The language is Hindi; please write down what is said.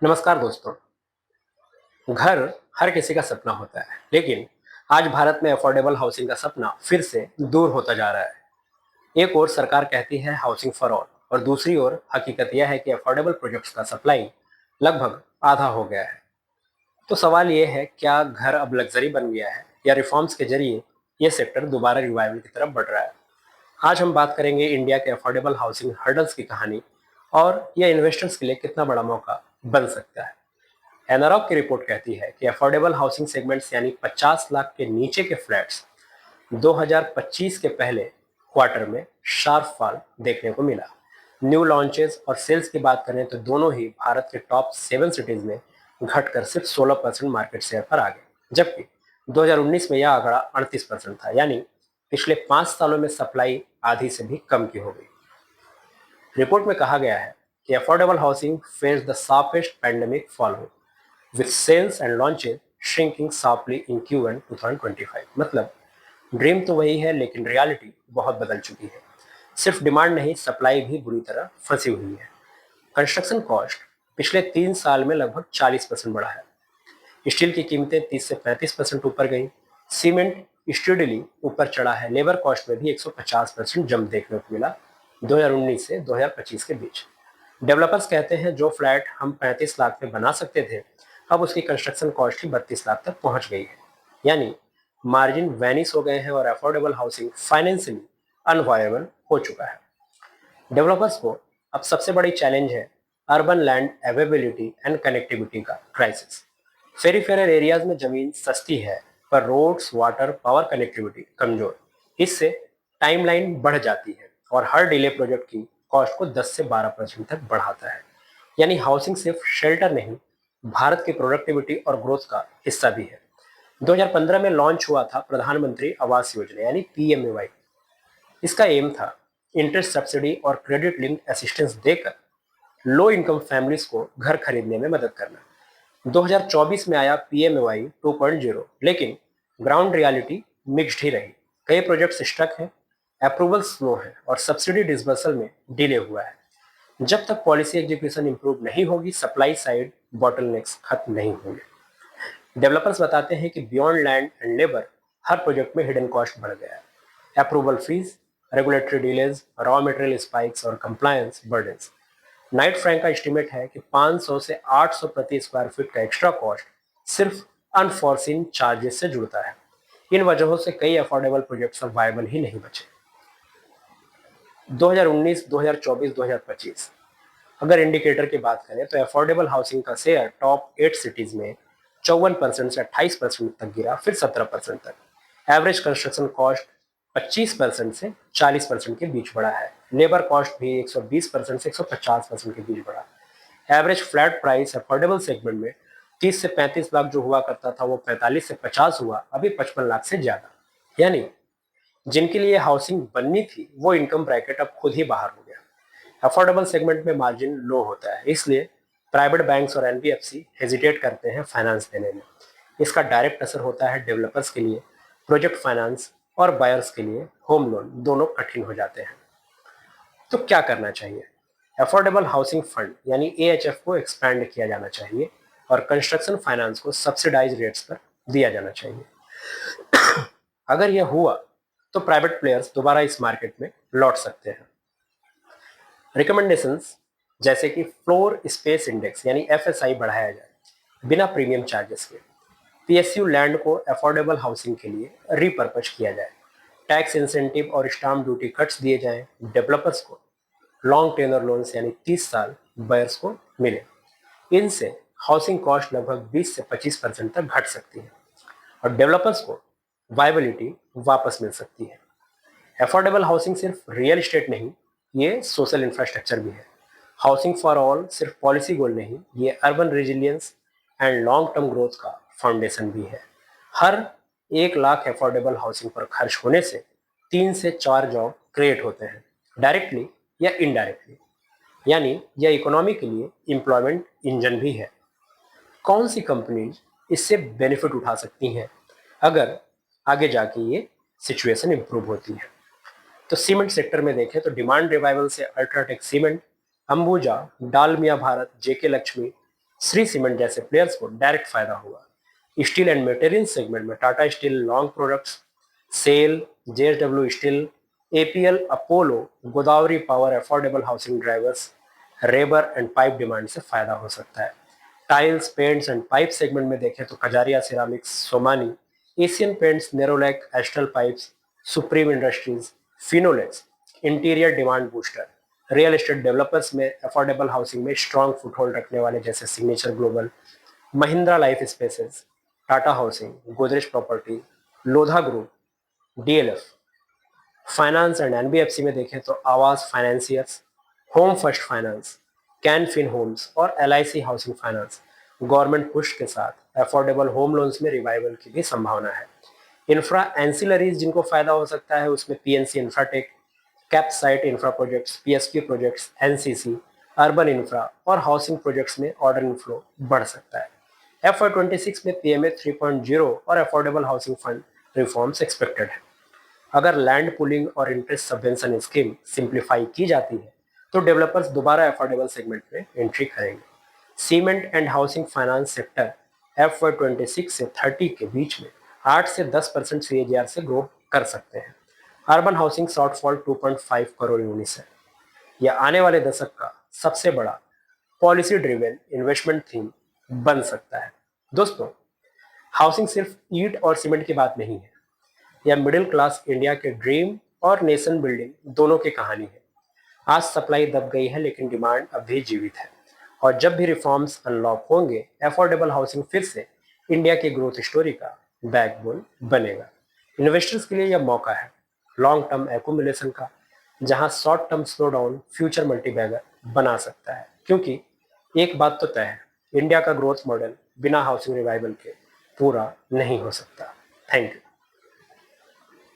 नमस्कार दोस्तों। घर हर किसी का सपना होता है, लेकिन आज भारत में अफोर्डेबल हाउसिंग का सपना फिर से दूर होता जा रहा है। एक ओर सरकार कहती है हाउसिंग फॉर ऑल, और दूसरी ओर हकीकत यह है कि अफोर्डेबल प्रोजेक्ट्स का सप्लाई लगभग आधा हो गया है। तो सवाल ये है, क्या घर अब लग्जरी बन गया है या रिफॉर्म्स के जरिए ये सेक्टर दोबारा रिवाइवल की तरफ बढ़ रहा है? आज हम बात करेंगे इंडिया के अफोर्डेबल हाउसिंग हर्डल्स की कहानी और यह इन्वेस्टर्स के लिए कितना बड़ा मौका बन सकता है। एनारॉक की रिपोर्ट कहती है कि अफोर्डेबल हाउसिंग सेगमेंट्स यानी 50 लाख के नीचे के फ्लैट्स 2025 के पहले क्वार्टर में शार्प फॉल देखने को मिला। न्यू लॉन्चेस और सेल्स की बात करें तो दोनों ही भारत के टॉप 7 सिटीज में घटकर सिर्फ 16% मार्केट शेयर पर आ गए, जबकि 2019 में यह आंकड़ा 38% था, यानी पिछले 5 सालों में सप्लाई आधी से भी कम की हो गई। रिपोर्ट में कहा गया है कि affordable housing face the sharpest pandemic fall with sales and launches shrinking sharply in Q1 2025। मतलब ड्रीम तो वही है, लेकिन रियलिटी बहुत बदल चुकी है। सिर्फ डिमांड नहीं, सप्लाई भी बुरी तरह फंसी हुई है। कंस्ट्रक्शन कॉस्ट पिछले 3 साल में लगभग 40% बढ़ा है। स्टील की कीमतें 30 से 35% ऊपर गई। सीमेंट स्टडीली ऊपर चढ़ा है। लेबर कॉस्ट में भी 150% जंप देखने को मिला 2019 से 2025 के बीच। डेवलपर्स कहते हैं जो फ्लैट हम 35 लाख में बना सकते थे, अब उसकी कंस्ट्रक्शन कॉस्ट ही 32 लाख तक पहुंच गई है। यानी मार्जिन वैनिश हो गए हैं और अफोर्डेबल हाउसिंग फाइनेंशियली अनवायबल हो चुका है। डेवलपर्स को अब सबसे बड़ी चैलेंज है urban land availability and connectivity का क्राइसिस। फेरीफेरल एरियाज में जमीन सस्ती है, पर रोड्स, वाटर, पावर कनेक्टिविटी कमजोर। इससे टाइमलाइन बढ़ जाती है और हर डिले प्रोजेक्ट की कॉस्ट को 10 से 12% तक बढ़ाता है। यानी हाउसिंग सिर्फ शेल्टर नहीं, भारत की प्रोडक्टिविटी और ग्रोथ का हिस्सा भी है। 2015 में लॉन्च हुआ था प्रधानमंत्री आवास योजना यानी PMAY। इसका एम था इंटरेस्ट सब्सिडी और क्रेडिट लिंक्ड असिस्टेंस देकर लो इनकम फैमिलीज को घर खरीदने में मदद करना। 2024 में आया PMAY 2.0, लेकिन ग्राउंड रियलिटी मिक्स्ड ही रही। कई प्रोजेक्ट्स स्टक हैं, अप्रूवल स्लो है और सब्सिडी डिसबर्सल में डिले हुआ है। जब तक पॉलिसी एग्जीक्यूशन इंप्रूव नहीं होगी, सप्लाई साइड बॉटलनेक्स खत्म नहीं होंगे। डेवलपर्स बताते हैं कि beyond land and labour her project में हिडन कॉस्ट बढ़ गया है। Approval fees, regulatory delays, raw material spikes और कंप्लायंस बर्डन्स। नाइट फ्रैंक का एस्टिमेट है कि 500 से 800 प्रति स्क्वायर फीट का एक्स्ट्रा कॉस्ट सिर्फ अनफॉर्सिन चार्जेस से जुड़ता है। इन वजहों से कई अफोर्डेबल प्रोजेक्ट्स अब वायबल ही नहीं बचे। 2019, 2024, 2025 अगर इंडिकेटर की बात करें तो अफोर्डेबल हाउसिंग का शेयर टॉप 8 सिटीज में 54% से 28% तक गिरा, फिर 17% तक। एवरेज कंस्ट्रक्शन कॉस्ट 25% से 40% के बीच बढ़ा है। लेबर कॉस्ट भी 120% से 150% के बीच बढ़ा। Average flat price affordable segment में 30 से 35 लाख जो हुआ करता था, वो 45 से 50 हुआ, अभी 55 लाख से ज्यादा। यानी जिनके लिए हाउसिंग बननी थी, वो इनकम ब्रैकेट अब खुद ही बाहर हो गया। अफोर्डेबल सेगमेंट में मार्जिन लो होता है, इसलिए प्राइवेट बैंक्स और NBFC हेजिटेट करते हैं फाइनेंस देने में। इसका डायरेक्ट असर होता है डेवलपर्स के लिए प्रोजेक्ट फाइनेंस, और बायर्स के लिए होम लोन दोनों कठिन हो जाते हैं। तो क्या करना चाहिए? अफोर्डेबल हाउसिंग फंड यानी AHF को एक्सपैंड किया जाना चाहिए और कंस्ट्रक्शन फाइनेंस को सब्सिडाइज रेट्स पर दिया जाना चाहिए। अगर यह हुआ तो प्राइवेट प्लेयर्स दोबारा इस मार्केट में लौट सकते हैं। रिकमेंडेशंस जैसे कि फ्लोर स्पेस इंडेक्स यानी FSI बढ़ाया जाए बिना प्रीमियम चार्जेस के। PSU लैंड को अफोर्डेबल हाउसिंग के लिए रिपर्पज किया जाए। टैक्स इंसेंटिव और स्टाम्प ड्यूटी कट्स दिए जाएं। डेवलपर्स को लॉन्ग टेनर लोन्स यानी 30 साल बायर्स को मिले। इनसे हाउसिंग कॉस्ट लगभग 20 से 25% तक घट सकती है और डेवलपर्स को वायबिलिटी वापस मिल सकती है। अफोर्डेबल हाउसिंग सिर्फ रियल एस्टेट नहीं, ये सोशल इंफ्रास्ट्रक्चर भी है। हाउसिंग फॉर ऑल सिर्फ पॉलिसी गोल नहीं, ये urban resilience and long term growth का फाउंडेशन भी है। हर 1 लाख अफोर्डेबल हाउसिंग पर खर्च होने से 3 से 4 जॉब क्रिएट होते हैं, डायरेक्टली या इनडायरेक्टली। यानी यह इकोनॉमी के लिए एम्प्लॉयमेंट इंजन भी है। कौन सी कंपनीज इससे बेनिफिट उठा सकती हैं अगर आगे जाके ये सिचुएशन इंप्रूव होती है? तो सीमेंट सेक्टर में देखें तो डिमांड रिवाइवल से UltraTech Cement, Ambuja, Dalmia Bharat, JK Lakshmi, Shree Cement जैसे प्लेयर्स को डायरेक्ट फायदा होगा। स्टील एंड मटेरियल सेगमेंट में Tata Steel long products, SAIL, JSW Steel, APL, Apollo, Godavari Power affordable housing drivers, rebar and pipe demand से फायदा हो सकता है। Tiles, paints and pipe segment में देखें तो Kajaria Ceramics, Somany, Asian Paints, Nerolac, Astral Pipes, Supreme Industries, Finolex interior demand booster. Real estate developers में अफोर्डेबल हाउसिंग में स्ट्रॉन्ग फुटहोल्ड रखने वाले जैसे signature global, Mahindra life spaces, Tata housing, Godrej property, Lodha group, DLF. Finance and NBFC में देखें तो Aavas financiers, home first finance, Can Fin Homes और LIC housing finance. Government push के साथ अफोर्डेबल होम लोन्स में रिवाइवल की भी संभावना है। इंफ्रा एंसिलरीज जिनको फायदा हो सकता है उसमें PNC Infratech, cap site infra projects, PSP projects, NCC, urban infra और हाउसिंग प्रोजेक्ट्स में ऑर्डर इनफ्लो बढ़ सकता है। FY26 में पीएमए 3.0 और affordable housing fund reforms expected है। अगर लैंड पुलिंग और इंटरेस्ट सबवेंशन स्कीम सिंप्लीफाई की जाती है तो डेवलपर्स दोबारा अफोर्डेबल सेगमेंट में एंट्री करेंगे। Cement and housing finance sector FY26 से 30 के बीच में 8 से 10% CAGR से ग्रो कर सकते हैं। Urban housing shortfall 2.5 crore units है। यह आने वाले दशक का सबसे बड़ा पॉलिसी ड्रिवेन इन्वेस्टमेंट थीम बन सकता है। दोस्तों, हाउसिंग सिर्फ ईंट और सीमेंट की बात नहीं है, यह मिडिल क्लास इंडिया के ड्रीम और नेशन बिल्डिंग दोनों की कहानी है। आज सप्लाई दब गई है लेकिन डिमांड अब भी जीवित है, और जब भी रिफॉर्म्स अनलॉक होंगे अफोर्डेबल हाउसिंग फिर से इंडिया की ग्रोथ स्टोरी का बैकबोन बनेगा। इन्वेस्टर्स के लिए यह मौका है लॉन्ग टर्म एक्यूमुलेशन का, जहां short term slow down future multibagger बना सकता है। क्योंकि एक बात तो तय है, इंडिया का ग्रोथ मॉडल बिना हाउसिंग रिवाइवल के पूरा नहीं हो सकता। Thank you.